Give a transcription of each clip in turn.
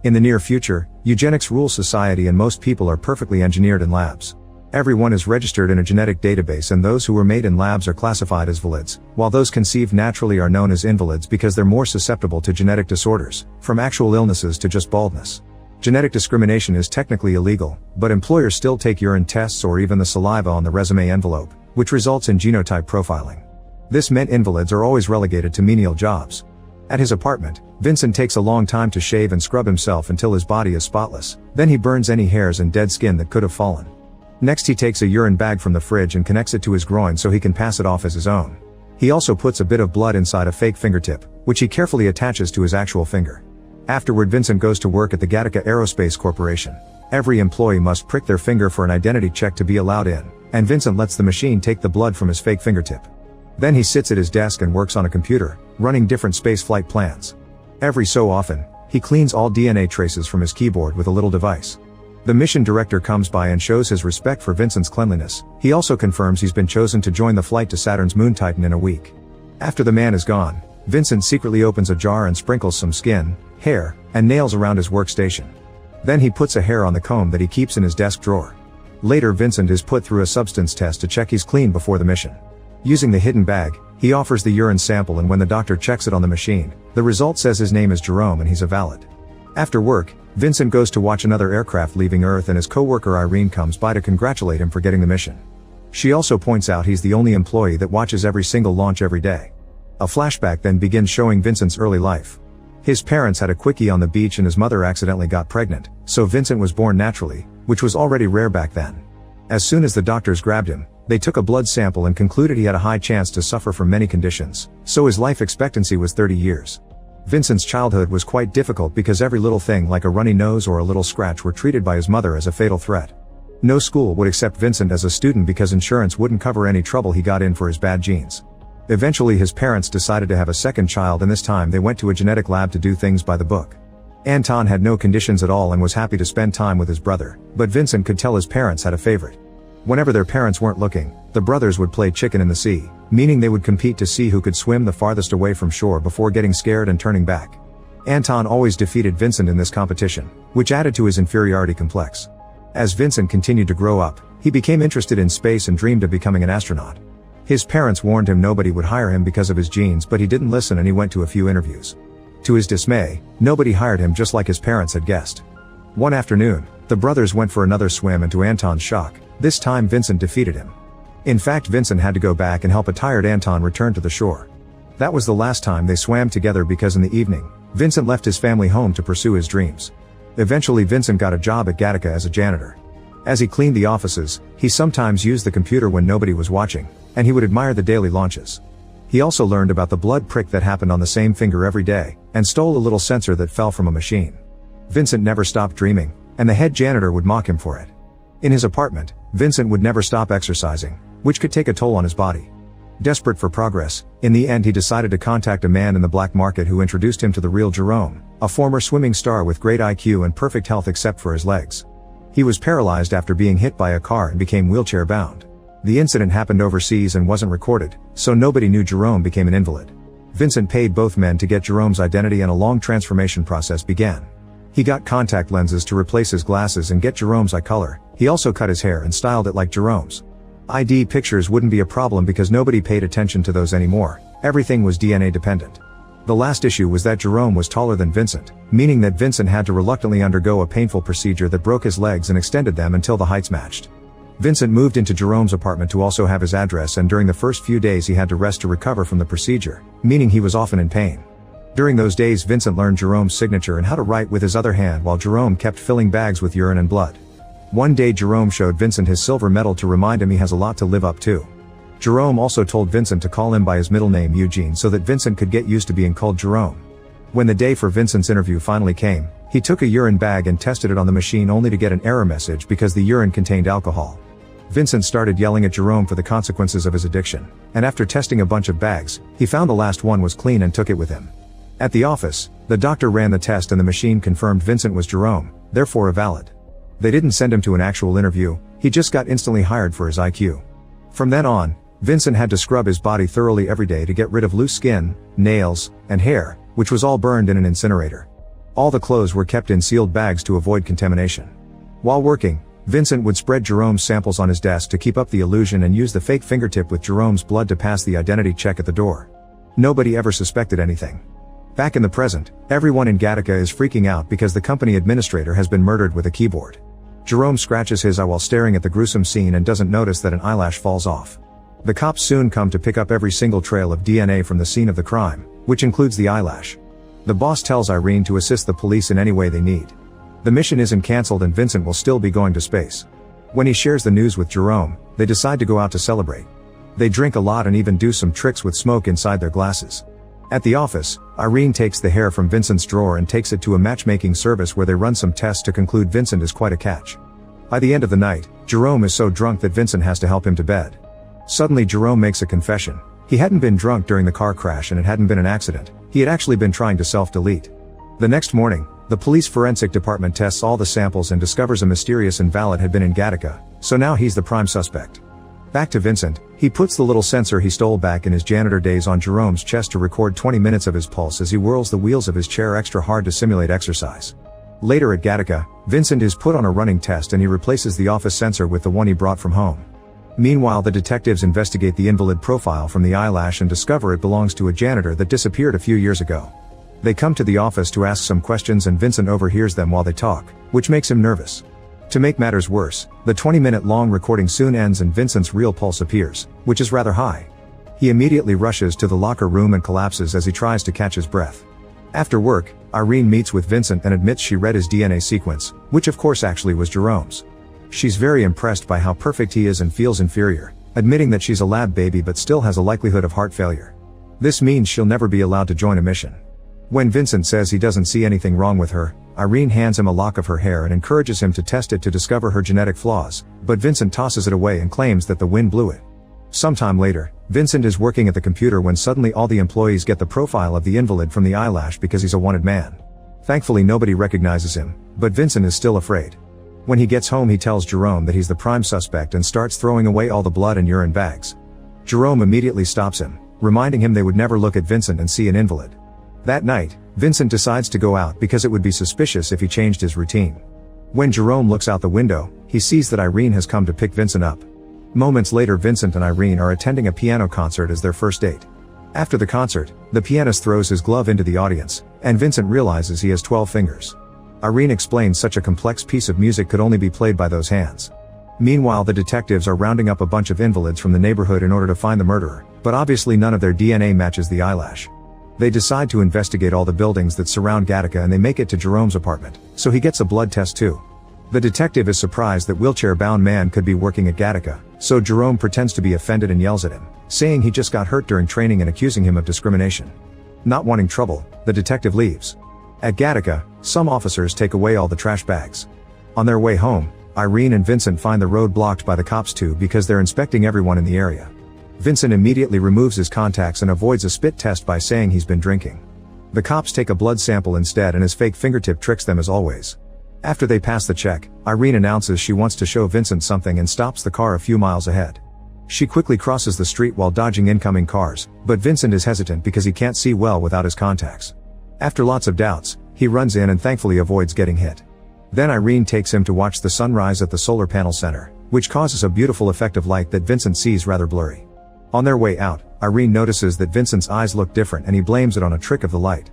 In the near future, eugenics rules society and most people are perfectly engineered in labs. Everyone is registered in a genetic database and those who were made in labs are classified as valids, while those conceived naturally are known as invalids because they're more susceptible to genetic disorders, from actual illnesses to just baldness. Genetic discrimination is technically illegal, but employers still take urine tests or even the saliva on the resume envelope, which results in genotype profiling. This meant invalids are always relegated to menial jobs. At his apartment, Vincent takes a long time to shave and scrub himself until his body is spotless, then he burns any hairs and dead skin that could have fallen. Next he takes a urine bag from the fridge and connects it to his groin so he can pass it off as his own. He also puts a bit of blood inside a fake fingertip, which he carefully attaches to his actual finger. Afterward Vincent goes to work at the Gattaca Aerospace Corporation. Every employee must prick their finger for an identity check to be allowed in, and Vincent lets the machine take the blood from his fake fingertip. Then he sits at his desk and works on a computer, running different spaceflight plans. Every so often, he cleans all DNA traces from his keyboard with a little device. The mission director comes by and shows his respect for Vincent's cleanliness. He also confirms he's been chosen to join the flight to Saturn's moon Titan in a week. After the man is gone, Vincent secretly opens a jar and sprinkles some skin, hair, and nails around his workstation. Then he puts a hair on the comb that he keeps in his desk drawer. Later Vincent is put through a substance test to check he's clean before the mission. Using the hidden bag, he offers the urine sample and when the doctor checks it on the machine, the result says his name is Jerome and he's a valid. After work, Vincent goes to watch another aircraft leaving Earth and his co-worker Irene comes by to congratulate him for getting the mission. She also points out he's the only employee that watches every single launch every day. A flashback then begins showing Vincent's early life. His parents had a quickie on the beach and his mother accidentally got pregnant, so Vincent was born naturally, which was already rare back then. As soon as the doctors grabbed him, they took a blood sample and concluded he had a high chance to suffer from many conditions, so his life expectancy was 30 years. Vincent's childhood was quite difficult because every little thing like a runny nose or a little scratch were treated by his mother as a fatal threat. No school would accept Vincent as a student because insurance wouldn't cover any trouble he got in for his bad genes. Eventually his parents decided to have a second child and this time they went to a genetic lab to do things by the book. Anton had no conditions at all and was happy to spend time with his brother, but Vincent could tell his parents had a favorite. Whenever their parents weren't looking, the brothers would play chicken in the sea, meaning they would compete to see who could swim the farthest away from shore before getting scared and turning back. Anton always defeated Vincent in this competition, which added to his inferiority complex. As Vincent continued to grow up, he became interested in space and dreamed of becoming an astronaut. His parents warned him nobody would hire him because of his genes, but he didn't listen and he went to a few interviews. To his dismay, nobody hired him just like his parents had guessed. One afternoon, the brothers went for another swim and to Anton's shock, this time Vincent defeated him. In fact, Vincent had to go back and help a tired Anton return to the shore. That was the last time they swam together because in the evening, Vincent left his family home to pursue his dreams. Eventually Vincent got a job at Gattaca as a janitor. As he cleaned the offices, he sometimes used the computer when nobody was watching, and he would admire the daily launches. He also learned about the blood prick that happened on the same finger every day, and stole a little sensor that fell from a machine. Vincent never stopped dreaming, and the head janitor would mock him for it. In his apartment, Vincent would never stop exercising, which could take a toll on his body. Desperate for progress, in the end he decided to contact a man in the black market who introduced him to the real Jerome, a former swimming star with great IQ and perfect health except for his legs. He was paralyzed after being hit by a car and became wheelchair-bound. The incident happened overseas and wasn't recorded, so nobody knew Jerome became an invalid. Vincent paid both men to get Jerome's identity and a long transformation process began. He got contact lenses to replace his glasses and get Jerome's eye color. He also cut his hair and styled it like Jerome's. ID pictures wouldn't be a problem because nobody paid attention to those anymore. Everything was DNA dependent. The last issue was that Jerome was taller than Vincent, meaning that Vincent had to reluctantly undergo a painful procedure that broke his legs and extended them until the heights matched. Vincent moved into Jerome's apartment to also have his address, and during the first few days he had to rest to recover from the procedure, meaning he was often in pain. During those days Vincent learned Jerome's signature and how to write with his other hand while Jerome kept filling bags with urine and blood. One day Jerome showed Vincent his silver medal to remind him he has a lot to live up to. Jerome also told Vincent to call him by his middle name Eugene so that Vincent could get used to being called Jerome. When the day for Vincent's interview finally came, he took a urine bag and tested it on the machine only to get an error message because the urine contained alcohol. Vincent started yelling at Jerome for the consequences of his addiction, and after testing a bunch of bags, he found the last one was clean and took it with him. At the office, the doctor ran the test and the machine confirmed Vincent was Jerome, therefore a valid. They didn't send him to an actual interview, he just got instantly hired for his IQ. From then on, Vincent had to scrub his body thoroughly every day to get rid of loose skin, nails, and hair, which was all burned in an incinerator. All the clothes were kept in sealed bags to avoid contamination. While working, Vincent would spread Jerome's samples on his desk to keep up the illusion and use the fake fingertip with Jerome's blood to pass the identity check at the door. Nobody ever suspected anything. Back in the present, everyone in Gattaca is freaking out because the company administrator has been murdered with a keyboard. Jerome scratches his eye while staring at the gruesome scene and doesn't notice that an eyelash falls off. The cops soon come to pick up every single trail of DNA from the scene of the crime, which includes the eyelash. The boss tells Irene to assist the police in any way they need. The mission isn't cancelled and Vincent will still be going to space. When he shares the news with Jerome, they decide to go out to celebrate. They drink a lot and even do some tricks with smoke inside their glasses. At the office, Irene takes the hair from Vincent's drawer and takes it to a matchmaking service where they run some tests to conclude Vincent is quite a catch. By the end of the night, Jerome is so drunk that Vincent has to help him to bed. Suddenly Jerome makes a confession. He hadn't been drunk during the car crash and it hadn't been an accident. He had actually been trying to self-delete. The next morning, the police forensic department tests all the samples and discovers a mysterious invalid had been in Gattaca, so now he's the prime suspect. Back to Vincent, he puts the little sensor he stole back in his janitor days on Jerome's chest to record 20 minutes of his pulse as he whirls the wheels of his chair extra hard to simulate exercise. Later at Gattaca, Vincent is put on a running test and he replaces the office sensor with the one he brought from home. Meanwhile, the detectives investigate the invalid profile from the eyelash and discover it belongs to a janitor that disappeared a few years ago. They come to the office to ask some questions and Vincent overhears them while they talk, which makes him nervous. To make matters worse, the 20-minute-long recording soon ends and Vincent's real pulse appears, which is rather high. He immediately rushes to the locker room and collapses as he tries to catch his breath. After work, Irene meets with Vincent and admits she read his DNA sequence, which of course actually was Jerome's. She's very impressed by how perfect he is and feels inferior, admitting that she's a lab baby but still has a likelihood of heart failure. This means she'll never be allowed to join a mission. When Vincent says he doesn't see anything wrong with her, Irene hands him a lock of her hair and encourages him to test it to discover her genetic flaws, but Vincent tosses it away and claims that the wind blew it. Sometime later, Vincent is working at the computer when suddenly all the employees get the profile of the invalid from the eyelash because he's a wanted man. Thankfully nobody recognizes him, but Vincent is still afraid. When he gets home he tells Jerome that he's the prime suspect and starts throwing away all the blood and urine bags. Jerome immediately stops him, reminding him they would never look at Vincent and see an invalid. That night, Vincent decides to go out because it would be suspicious if he changed his routine. When Jerome looks out the window, he sees that Irene has come to pick Vincent up. Moments later Vincent and Irene are attending a piano concert as their first date. After the concert, the pianist throws his glove into the audience, and Vincent realizes he has 12 fingers. Irene explains such a complex piece of music could only be played by those hands. Meanwhile, the detectives are rounding up a bunch of invalids from the neighborhood in order to find the murderer, but obviously none of their DNA matches the eyelash. They decide to investigate all the buildings that surround Gattaca and they make it to Jerome's apartment, so he gets a blood test too. The detective is surprised that wheelchair-bound man could be working at Gattaca, so Jerome pretends to be offended and yells at him, saying he just got hurt during training and accusing him of discrimination. Not wanting trouble, the detective leaves. At Gattaca, some officers take away all the trash bags. On their way home, Irene and Vincent find the road blocked by the cops too because they're inspecting everyone in the area. Vincent immediately removes his contacts and avoids a spit test by saying he's been drinking. The cops take a blood sample instead and his fake fingertip tricks them as always. After they pass the check, Irene announces she wants to show Vincent something and stops the car a few miles ahead. She quickly crosses the street while dodging incoming cars, but Vincent is hesitant because he can't see well without his contacts. After lots of doubts, he runs in and thankfully avoids getting hit. Then Irene takes him to watch the sunrise at the solar panel center, which causes a beautiful effect of light that Vincent sees rather blurry. On their way out, Irene notices that Vincent's eyes look different and he blames it on a trick of the light.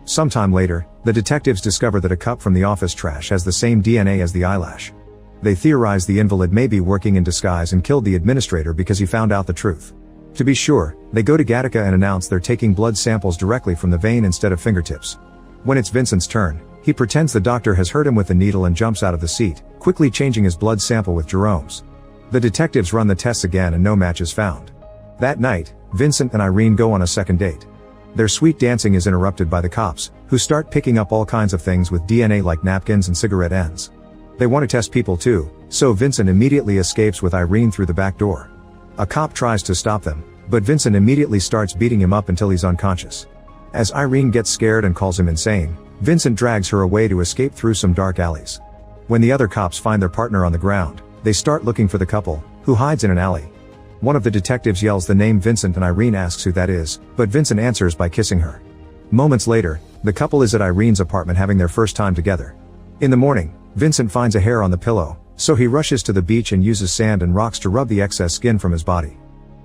Sometime later, the detectives discover that a cup from the office trash has the same DNA as the eyelash. They theorize the invalid may be working in disguise and killed the administrator because he found out the truth. To be sure, they go to Gattaca and announce they're taking blood samples directly from the vein instead of fingertips. When it's Vincent's turn, he pretends the doctor has hurt him with a needle and jumps out of the seat, quickly changing his blood sample with Jerome's. The detectives run the tests again and no match is found. That night, Vincent and Irene go on a second date. Their sweet dancing is interrupted by the cops, who start picking up all kinds of things with DNA like napkins and cigarette ends. They want to test people too, so Vincent immediately escapes with Irene through the back door. A cop tries to stop them, but Vincent immediately starts beating him up until he's unconscious. As Irene gets scared and calls him insane, Vincent drags her away to escape through some dark alleys. When the other cops find their partner on the ground, they start looking for the couple, who hides in an alley. One of the detectives yells the name Vincent and Irene asks who that is, but Vincent answers by kissing her. Moments later, The couple is at Irene's apartment having their first time together. In the morning, Vincent finds a hair on the pillow, so he rushes to the beach and uses sand and rocks to rub the excess skin from his body.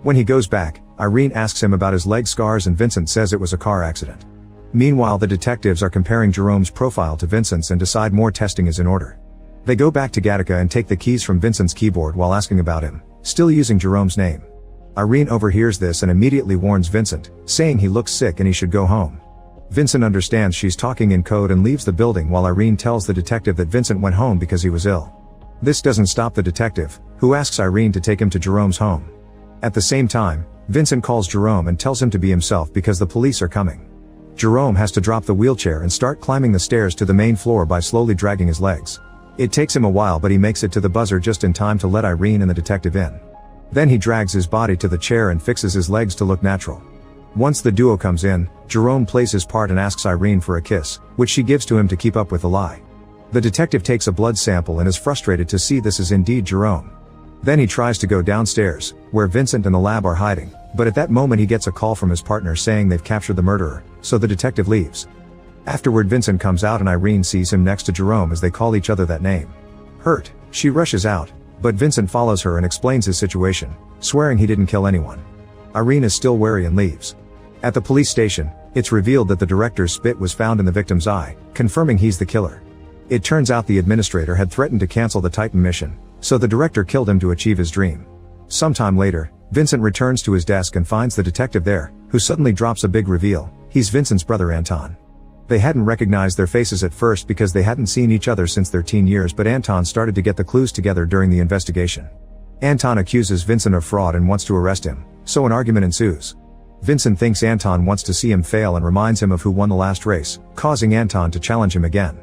When he goes back, Irene asks him about his leg scars and Vincent says it was a car accident. Meanwhile, the detectives are comparing Jerome's profile to Vincent's and decide more testing is in order. They go back to Gattaca and take the keys from Vincent's keyboard while asking about him, still using Jerome's name. Irene overhears this and immediately warns Vincent, saying he looks sick and he should go home. Vincent understands she's talking in code and leaves the building while Irene tells the detective that Vincent went home because he was ill. This doesn't stop the detective, who asks Irene to take him to Jerome's home. At the same time, Vincent calls Jerome and tells him to be himself because the police are coming. Jerome has to drop the wheelchair and start climbing the stairs to the main floor by slowly dragging his legs. It takes him a while but he makes it to the buzzer just in time to let Irene and the detective in. Then he drags his body to the chair and fixes his legs to look natural. Once the duo comes in, Jerome plays his part and asks Irene for a kiss, which she gives to him to keep up with the lie. The detective takes a blood sample and is frustrated to see this is indeed Jerome. Then he tries to go downstairs, where Vincent and the lab are hiding, but at that moment he gets a call from his partner saying they've captured the murderer, so the detective leaves. Afterward, Vincent comes out and Irene sees him next to Jerome as they call each other that name. Hurt, she rushes out, but Vincent follows her and explains his situation, swearing he didn't kill anyone. Irene is still wary and leaves. At the police station, it's revealed that the director's spit was found in the victim's eye, confirming he's the killer. It turns out the administrator had threatened to cancel the Titan mission, so the director killed him to achieve his dream. Sometime later, Vincent returns to his desk and finds the detective there, who suddenly drops a big reveal: he's Vincent's brother Anton. They hadn't recognized their faces at first because they hadn't seen each other since their teen years, but Anton started to get the clues together during the investigation. Anton accuses Vincent of fraud and wants to arrest him, so an argument ensues. Vincent thinks Anton wants to see him fail and reminds him of who won the last race, causing Anton to challenge him again.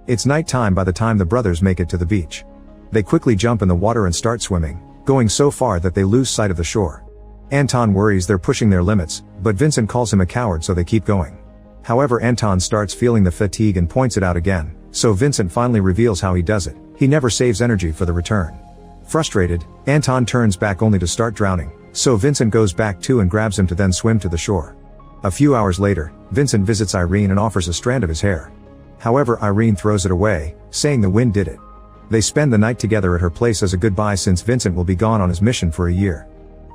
It's night time by the time the brothers make it to the beach. They quickly jump in the water and start swimming, going so far that they lose sight of the shore. Anton worries they're pushing their limits, but Vincent calls him a coward, so they keep going. However, Anton starts feeling the fatigue and points it out again, so Vincent finally reveals how he does it: he never saves energy for the return. Frustrated, Anton turns back only to start drowning, so Vincent goes back too and grabs him to then swim to the shore. A few hours later, Vincent visits Irene and offers a strand of his hair. However, Irene throws it away, saying the wind did it. They spend the night together at her place as a goodbye since Vincent will be gone on his mission for a year.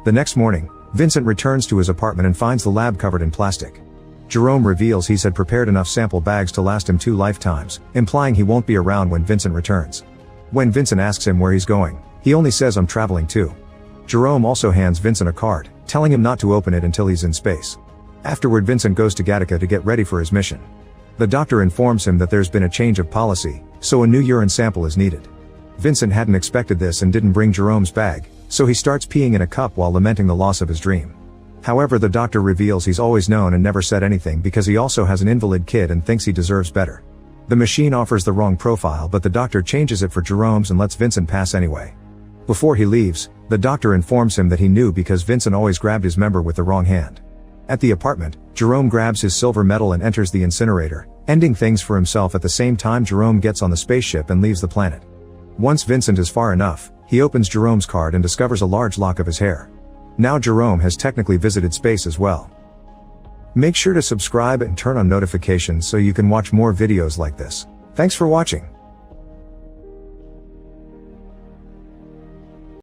The next morning, Vincent returns to his apartment and finds the lab covered in plastic. Jerome reveals he's had prepared enough sample bags to last him 2 lifetimes, implying he won't be around when Vincent returns. When Vincent asks him where he's going, he only says, "I'm traveling too." Jerome also hands Vincent a card, telling him not to open it until he's in space. Afterward, Vincent goes to Gattaca to get ready for his mission. The doctor informs him that there's been a change of policy, so a new urine sample is needed. Vincent hadn't expected this and didn't bring Jerome's bag, so he starts peeing in a cup while lamenting the loss of his dream. However, the doctor reveals he's always known and never said anything because he also has an invalid kid and thinks he deserves better. The machine offers the wrong profile, but the doctor changes it for Jerome's and lets Vincent pass anyway. Before he leaves, the doctor informs him that he knew because Vincent always grabbed his member with the wrong hand. At the apartment, Jerome grabs his silver medal and enters the incinerator, ending things for himself. At the same time, Jerome gets on the spaceship and leaves the planet. Once Vincent is far enough, he opens Jerome's card and discovers a large lock of his hair. Now Jerome has technically visited space as well. Make sure to subscribe and turn on notifications so you can watch more videos like this. Thanks for watching.